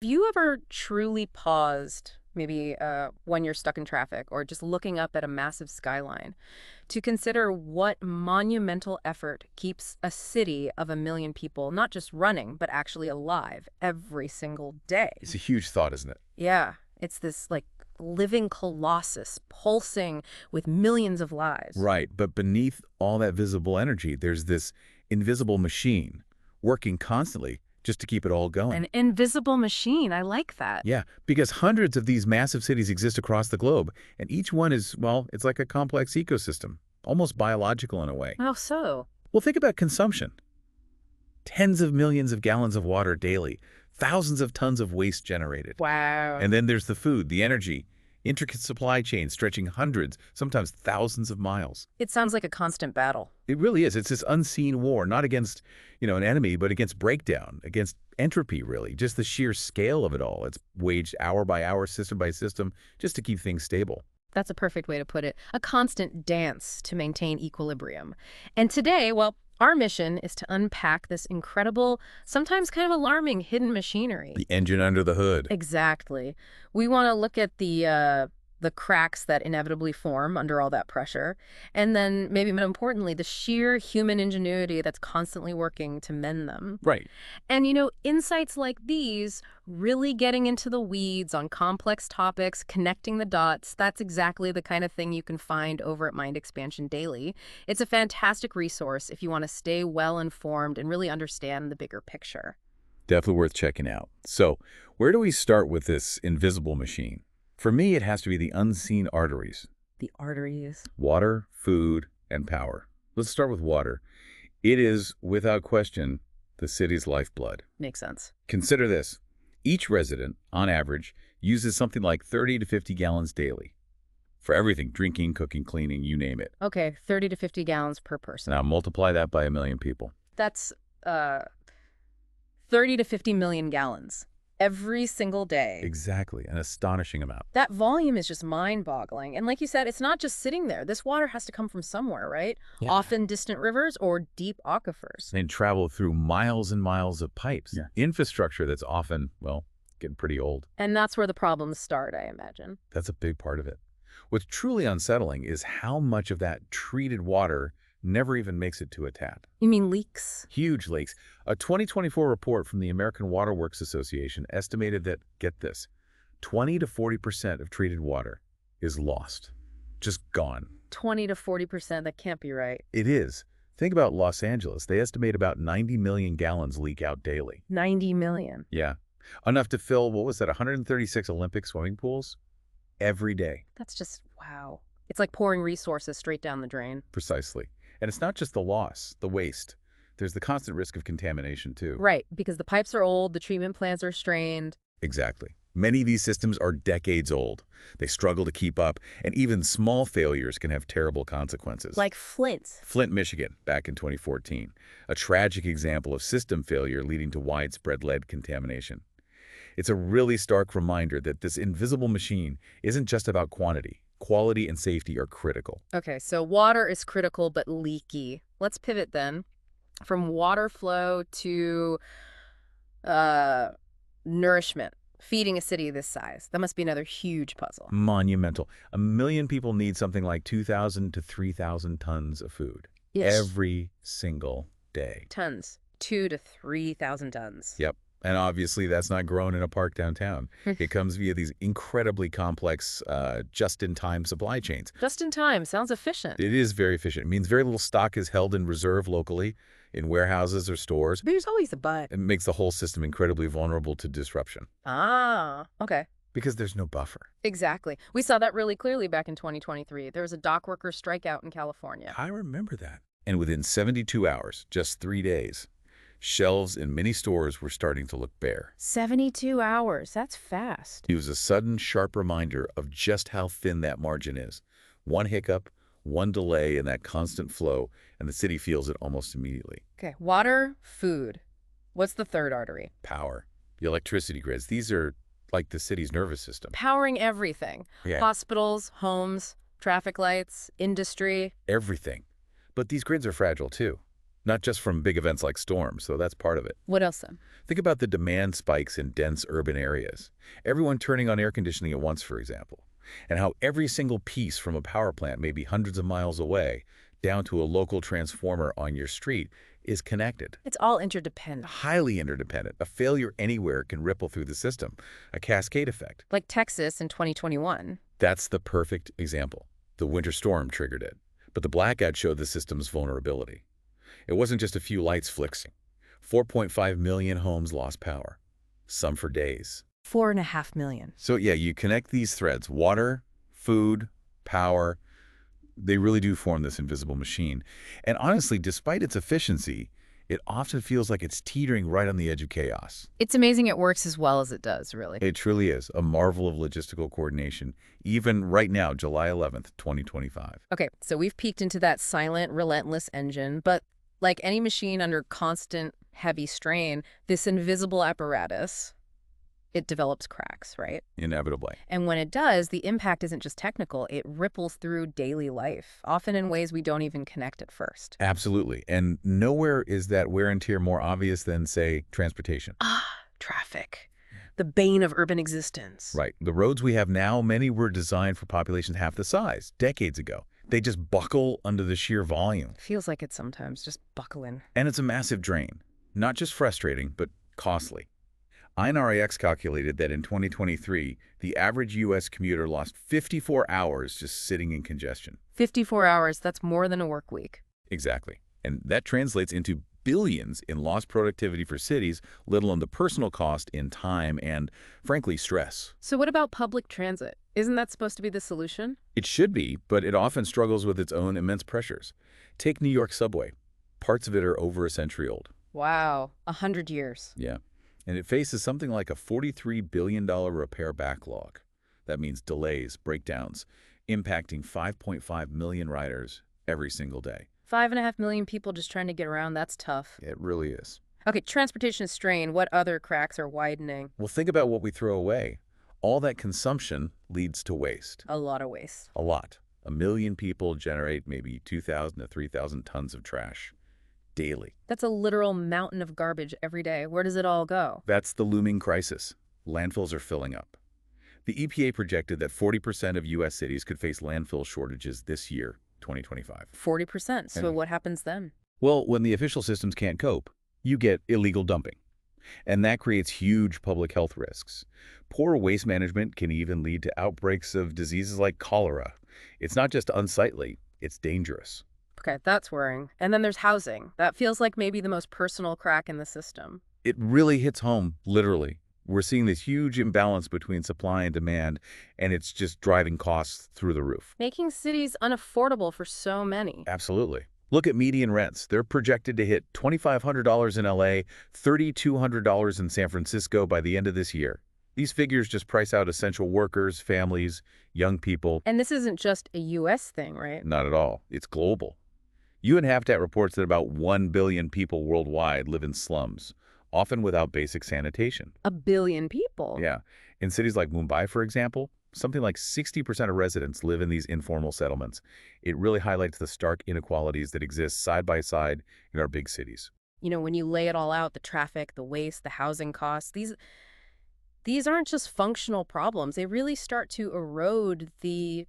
Have you ever truly paused, maybe when you're stuck in traffic or just looking up at a massive skyline, to consider what monumental effort keeps a city of 1 million people not just running, but actually alive every single day? It's a huge thought, isn't it? Yeah, it's this like living colossus pulsing with millions of lives. Right. But beneath all that visible energy, there's this invisible machine working constantly just to keep it all going. An invisible machine. I like that. Yeah, because hundreds of these massive cities exist across the globe, and each one is, well, it's like a complex ecosystem, almost biological in a way. How so? Well, think about consumption. Tens of millions of gallons of water daily, thousands of tons of waste generated. Wow. And then there's the food, the energy, intricate supply chains stretching hundreds, sometimes thousands of miles. It sounds like a constant battle. It really is. It's this unseen war, not against, an enemy, but against breakdown, against entropy, really. Just the sheer scale of it all. It's waged hour by hour, system by system, just to keep things stable. That's a perfect way to put it. A constant dance to maintain equilibrium. And today, well, our mission is to unpack this incredible, sometimes kind of alarming hidden machinery. The engine under the hood. Exactly. We want to look at the cracks that inevitably form under all that pressure, and then maybe more importantly, the sheer human ingenuity that's constantly working to mend them. Right. And insights like these, really getting into the weeds on complex topics, connecting the dots, that's exactly the kind of thing you can find over at Mind Expansion Daily. It's a fantastic resource if you want to stay well informed and really understand the bigger picture. Definitely worth checking out. So, where do we start with this invisible machine? For me, it has to be the unseen arteries. The arteries. Water, food, and power. Let's start with water. It is, without question, the city's lifeblood. Makes sense. Consider this. Each resident, on average, uses something like 30 to 50 gallons daily. For everything, drinking, cooking, cleaning, you name it. Okay, 30 to 50 gallons per person. Now multiply that by 1 million people. That's 30 to 50 million gallons every single day. Exactly, an astonishing amount. That volume is just mind-boggling. And like you said, it's not just sitting there. This water has to come from somewhere, right? Yeah. Often distant rivers or deep aquifers. And travel through miles and miles of pipes. Yeah. Infrastructure that's often, well, getting pretty old. And that's where the problems start, I imagine. That's a big part of it. What's truly unsettling is how much of that treated water never even makes it to a tap. You mean leaks? Huge leaks. A 2024 report from the American Water Works Association estimated that, get this, 20 to 40% of treated water is lost. Just gone. 20 to 40%, that can't be right. It is. Think about Los Angeles. They estimate about 90 million gallons leak out daily. 90 million. Yeah. Enough to fill, 136 Olympic swimming pools every day. That's just, wow. It's like pouring resources straight down the drain. Precisely. And it's not just the loss, the waste. There's the constant risk of contamination, too. Right, because the pipes are old, the treatment plants are strained. Exactly. Many of these systems are decades old. They struggle to keep up, and even small failures can have terrible consequences. Like Flint. Flint, Michigan, back in 2014. A tragic example of system failure leading to widespread lead contamination. It's a really stark reminder that this invisible machine isn't just about quantity. Quality and safety are critical. Okay, so water is critical but leaky. Let's pivot then from water flow to nourishment. Feeding a city this size. That must be another huge puzzle. Monumental. 1 million people need something like 2,000 to 3,000 tons of food every single day. Tons. 2 to 3,000 tons. Yep. And obviously, that's not grown in a park downtown. It comes via these incredibly complex, just-in-time supply chains. Just in time. Sounds efficient. It is very efficient. It means very little stock is held in reserve locally, in warehouses or stores. But there's always a but. It makes the whole system incredibly vulnerable to disruption. Ah, okay. Because there's no buffer. Exactly. We saw that really clearly back in 2023. There was a dock worker strikeout in California. I remember that. And within 72 hours, just 3 days, shelves in many stores were starting to look bare. 72 hours. That's fast. It was a sudden, sharp reminder of just how thin that margin is. One hiccup, one delay in that constant flow, and the city feels it almost immediately. Okay, water, food. What's the third artery? Power. The electricity grids. These are like the city's nervous system. Powering everything. Yeah. Hospitals, homes, traffic lights, industry. Everything. But these grids are fragile, too. not just from big events like storms, so that's part of it. What else, then? Think about the demand spikes in dense urban areas. Everyone turning on air conditioning at once, for example, and how every single piece from a power plant may be hundreds of miles away, down to a local transformer on your street, is connected. It's all interdependent. Highly interdependent. A failure anywhere can ripple through the system, a cascade effect. Like Texas in 2021. That's the perfect example. The winter storm triggered it, but the blackout showed the system's vulnerability. It wasn't just a few lights flickering. 4.5 million homes lost power, some for days. 4.5 million. So yeah, you connect these threads, water, food, power, they really do form this invisible machine. And honestly, despite its efficiency, it often feels like it's teetering right on the edge of chaos. It's amazing it works as well as it does, really. It truly is a marvel of logistical coordination, even right now, July 11th, 2025. Okay, so we've peeked into that silent, relentless engine, but like any machine under constant, heavy strain, this invisible apparatus, it develops cracks, right? Inevitably. And when it does, the impact isn't just technical, it ripples through daily life, often in ways we don't even connect at first. Absolutely. And nowhere is that wear and tear more obvious than, say, transportation. Traffic. The bane of urban existence. Right. The roads we have now, many were designed for populations half the size, decades ago. They just buckle under the sheer volume. Feels like it sometimes, just buckle in. And it's a massive drain. Not just frustrating, but costly. INRIX calculated that in 2023, the average U.S. commuter lost 54 hours just sitting in congestion. 54 hours, that's more than a work week. Exactly. And that translates into billions in lost productivity for cities, let alone the personal cost in time and, frankly, stress. So what about public transit? Isn't that supposed to be the solution? It should be, but it often struggles with its own immense pressures. Take New York subway. Parts of it are over a century old. Wow, 100 years. Yeah. And it faces something like a $43 billion repair backlog. That means delays, breakdowns, impacting 5.5 million riders every single day. 5.5 million people just trying to get around, that's tough. It really is. Okay, transportation strain, what other cracks are widening? Well, think about what we throw away. All that consumption leads to waste. A lot of waste. A lot. 1 million people generate maybe 2,000 to 3,000 tons of trash daily. That's a literal mountain of garbage every day. Where does it all go? That's the looming crisis. Landfills are filling up. The EPA projected that 40% of U.S. cities could face landfill shortages this year, 2025. 40%. So And- what happens then? Well, when the official systems can't cope, you get illegal dumping. And that creates huge public health risks. Poor waste management can even lead to outbreaks of diseases like cholera. It's not just unsightly, it's dangerous. Okay, that's worrying. And then there's housing. That feels like maybe the most personal crack in the system. It really hits home, literally. We're seeing this huge imbalance between supply and demand, and it's just driving costs through the roof. Making cities unaffordable for so many. Absolutely. Look at median rents. They're projected to hit $2,500 in LA, $3,200 in San Francisco by the end of this year. These figures just price out essential workers, families, young people. And this isn't just a U.S. thing, right? Not at all. It's global. UN Habitat reports that about 1 billion people worldwide live in slums, often without basic sanitation. 1 billion people. Yeah. In cities like Mumbai, for example, something like 60% of residents live in these informal settlements. It really highlights the stark inequalities that exist side by side in our big cities. You know, when you lay it all out, the traffic, the waste, the housing costs, these aren't just functional problems. They really start to erode the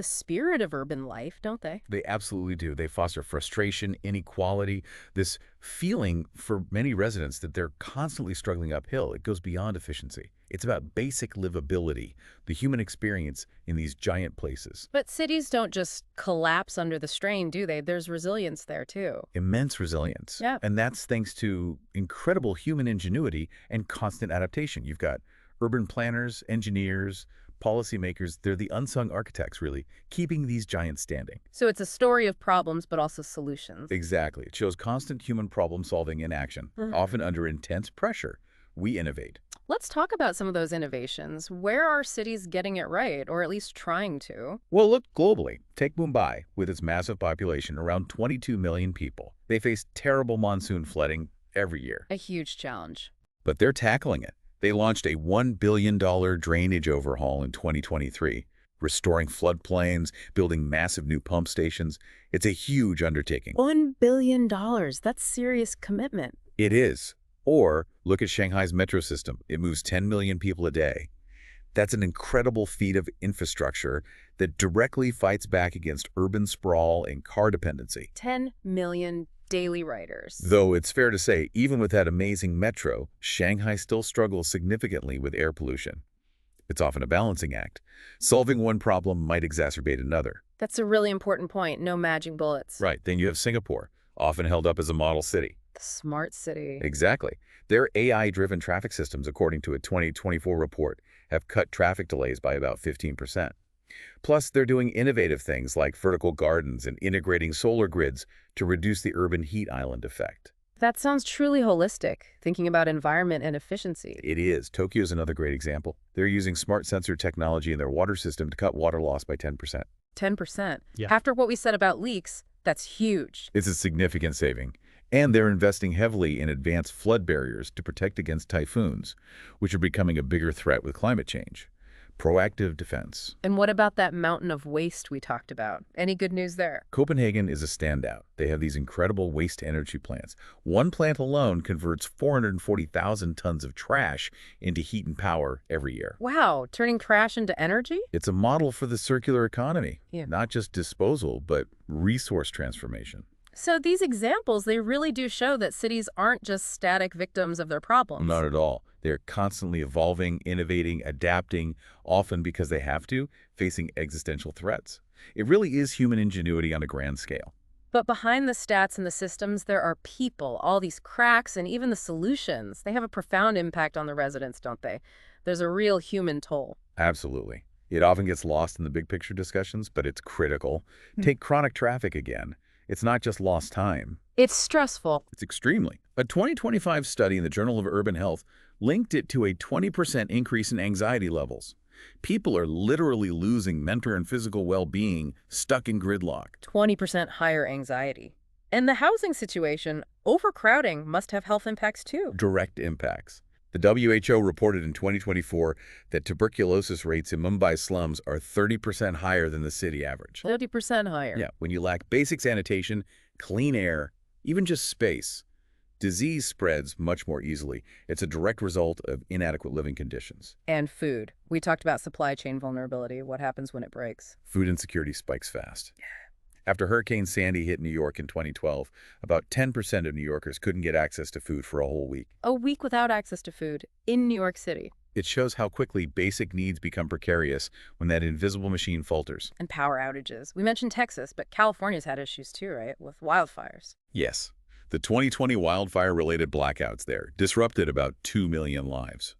spirit of urban life, don't they? They absolutely do. They foster frustration, inequality, this feeling for many residents that they're constantly struggling uphill. It goes beyond efficiency. It's about basic livability, the human experience in these giant places. But cities don't just collapse under the strain, do they? There's resilience there, too. Immense resilience. Yeah. And that's thanks to incredible human ingenuity and constant adaptation. You've got urban planners, engineers, policymakers. They're the unsung architects, really, keeping these giants standing. So it's a story of problems, but also solutions. Exactly. It shows constant human problem solving in action, often under intense pressure. We innovate. Let's talk about some of those innovations. Where are cities getting it right, or at least trying to? Well, look globally. Take Mumbai, with its massive population, around 22 million people. They face terrible monsoon flooding every year. A huge challenge. But they're tackling it. They launched a $1 billion drainage overhaul in 2023, restoring floodplains, building massive new pump stations. It's a huge undertaking. $1 billion. That's serious commitment. It is. Or look at Shanghai's metro system. It moves 10 million people a day. That's an incredible feat of infrastructure that directly fights back against urban sprawl and car dependency. 10 million daily riders. Though it's fair to say, even with that amazing metro, Shanghai still struggles significantly with air pollution. It's often a balancing act. Solving one problem might exacerbate another. That's a really important point. No magic bullets. Right, then you have Singapore, often held up as a model city. The smart city. Exactly. Their AI-driven traffic systems, according to a 2024 report, have cut traffic delays by about 15%. Plus, they're doing innovative things like vertical gardens and integrating solar grids to reduce the urban heat island effect. That sounds truly holistic, thinking about environment and efficiency. It is. Tokyo is another great example. They're using smart sensor technology in their water system to cut water loss by 10%. 10%. Yeah. After what we said about leaks, that's huge. It's a significant saving. And they're investing heavily in advanced flood barriers to protect against typhoons, which are becoming a bigger threat with climate change. Proactive defense. And what about that mountain of waste we talked about? Any good news there? Copenhagen is a standout. They have these incredible waste-to-energy plants. One plant alone converts 440,000 tons of trash into heat and power every year. Wow, turning trash into energy? It's a model for the circular economy. Yeah. Not just disposal, but resource transformation. So these examples, they really do show that cities aren't just static victims of their problems. Not at all. They're constantly evolving, innovating, adapting, often because they have to, facing existential threats. It really is human ingenuity on a grand scale. But behind the stats and the systems, there are people, all these cracks, and even the solutions. They have a profound impact on the residents, don't they? There's a real human toll. Absolutely. It often gets lost in the big picture discussions, but it's critical. Take chronic traffic again. It's not just lost time. It's stressful. It's extremely. A 2025 study in the Journal of Urban Health linked it to a 20% increase in anxiety levels. People are literally losing mental and physical well-being, stuck in gridlock. 20% higher anxiety. And the housing situation, overcrowding, must have health impacts too. Direct impacts. The WHO reported in 2024 that tuberculosis rates in Mumbai slums are 30% higher than the city average. 30% higher. Yeah, when you lack basic sanitation, clean air, even just space, disease spreads much more easily. It's a direct result of inadequate living conditions. And food. We talked about supply chain vulnerability. What happens when it breaks? Food insecurity spikes fast. After Hurricane Sandy hit New York in 2012, about 10% of New Yorkers couldn't get access to food for a whole week. A week without access to food in New York City. It shows how quickly basic needs become precarious when that invisible machine falters. And power outages. We mentioned Texas, but California's had issues too, right? With wildfires. Yes. The 2020 wildfire-related blackouts there disrupted about 2 million lives.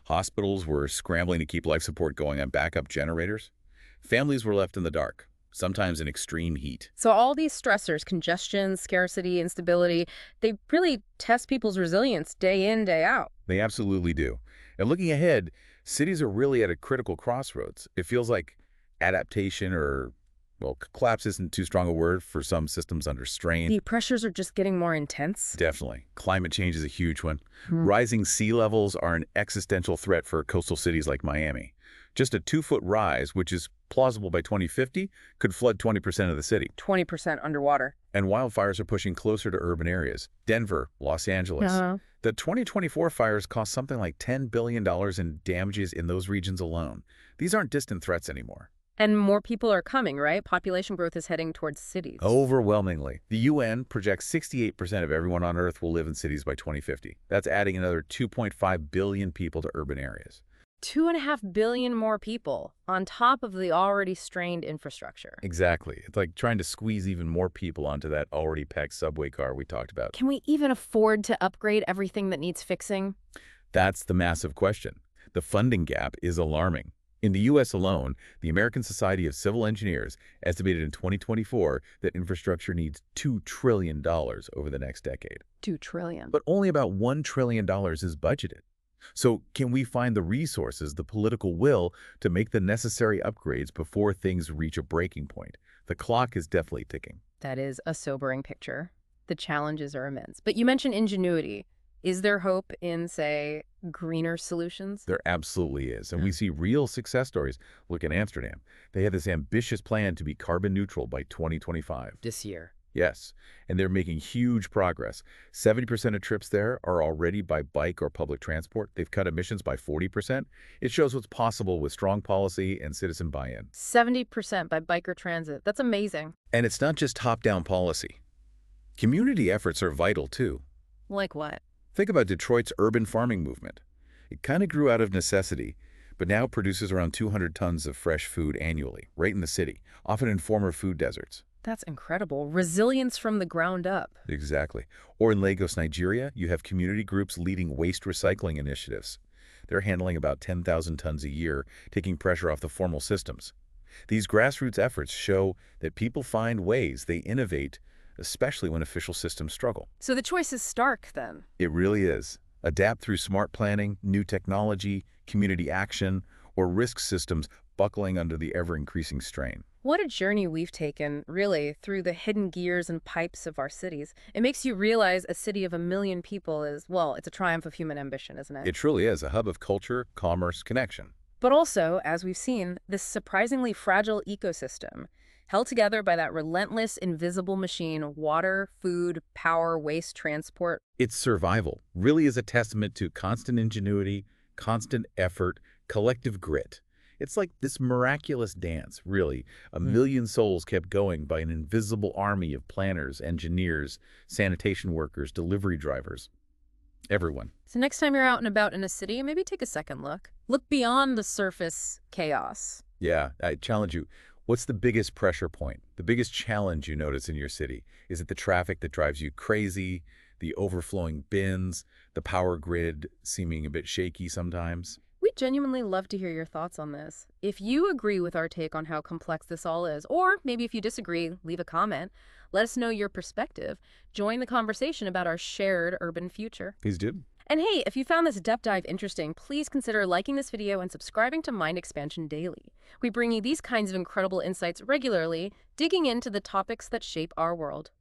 Hospitals were scrambling to keep life support going on backup generators. Families were left in the dark, sometimes in extreme heat. So all these stressors, congestion, scarcity, instability, they really test people's resilience day in, day out. They absolutely do. And looking ahead, cities are really at a critical crossroads. It feels like adaptation or, well, collapse isn't too strong a word for some systems under strain. The pressures are just getting more intense. Definitely. Climate change is a huge one. Rising sea levels are an existential threat for coastal cities like Miami. Just a 2-foot rise, which is plausible by 2050, could flood 20% of the city. 20% underwater. And wildfires are pushing closer to urban areas. Denver, Los Angeles. The 2024 fires cost something like $10 billion in damages in those regions alone. These aren't distant threats anymore. And more people are coming, right? Population growth is heading towards cities. Overwhelmingly. The UN projects 68% of everyone on Earth will live in cities by 2050. That's adding another 2.5 billion people to urban areas. 2.5 billion more people on top of the already strained infrastructure. Exactly. It's like trying to squeeze even more people onto that already packed subway car we talked about. Can we even afford to upgrade everything that needs fixing? That's the massive question. The funding gap is alarming. In the U.S. alone, the American Society of Civil Engineers estimated in 2024 that infrastructure needs $2 trillion over the next decade. $2 trillion. But only about $1 trillion is budgeted. So can we find the resources, the political will, to make the necessary upgrades before things reach a breaking point? The clock is definitely ticking. That is a sobering picture. The challenges are immense. But you mentioned ingenuity. Is there hope in, say, greener solutions? There absolutely is. And we Mm. see real success stories. Look at Amsterdam. They have this ambitious plan to be carbon neutral by 2025. This year. Yes, and they're making huge progress. 70% of trips there are already by bike or public transport. They've cut emissions by 40%. It shows what's possible with strong policy and citizen buy-in. 70% by biker transit. That's amazing. And it's not just top-down policy. Community efforts are vital, too. Like what? Think about Detroit's urban farming movement. It kind of grew out of necessity, but now produces around 200 tons of fresh food annually, right in the city, often in former food deserts. That's incredible. Resilience from the ground up. Exactly. Or in Lagos, Nigeria, you have community groups leading waste recycling initiatives. They're handling about 10,000 tons a year, taking pressure off the formal systems. These grassroots efforts show that people find ways, they innovate, especially when official systems struggle. So the choice is stark, then. It really is. Adapt through smart planning, new technology, community action, or risk systems buckling under the ever-increasing strain. What a journey we've taken, really, through the hidden gears and pipes of our cities. It makes you realize a city of 1 million people is, well, it's a triumph of human ambition, isn't it? It truly is a hub of culture, commerce, connection. But also, as we've seen, this surprisingly fragile ecosystem, held together by that relentless, invisible machine: water, food, power, waste, transport. Its survival really is a testament to constant ingenuity, constant effort, collective grit. It's like this miraculous dance, really. 1 million souls kept going by an invisible army of planners, engineers, sanitation workers, delivery drivers. Everyone. So next time you're out and about in a city, maybe take a second look. Look beyond the surface chaos. Yeah, I challenge you. What's the biggest pressure point? The biggest challenge you notice in your city? Is it the traffic that drives you crazy, the overflowing bins, the power grid seeming a bit shaky sometimes? We'd genuinely love to hear your thoughts on this. If you agree with our take on how complex this all is, or maybe if you disagree, leave a comment. Let us know your perspective. Join the conversation about our shared urban future. Please do. And hey, if you found this depth dive interesting, please consider liking this video and subscribing to Mind Expansion Daily. We bring you these kinds of incredible insights regularly, digging into the topics that shape our world.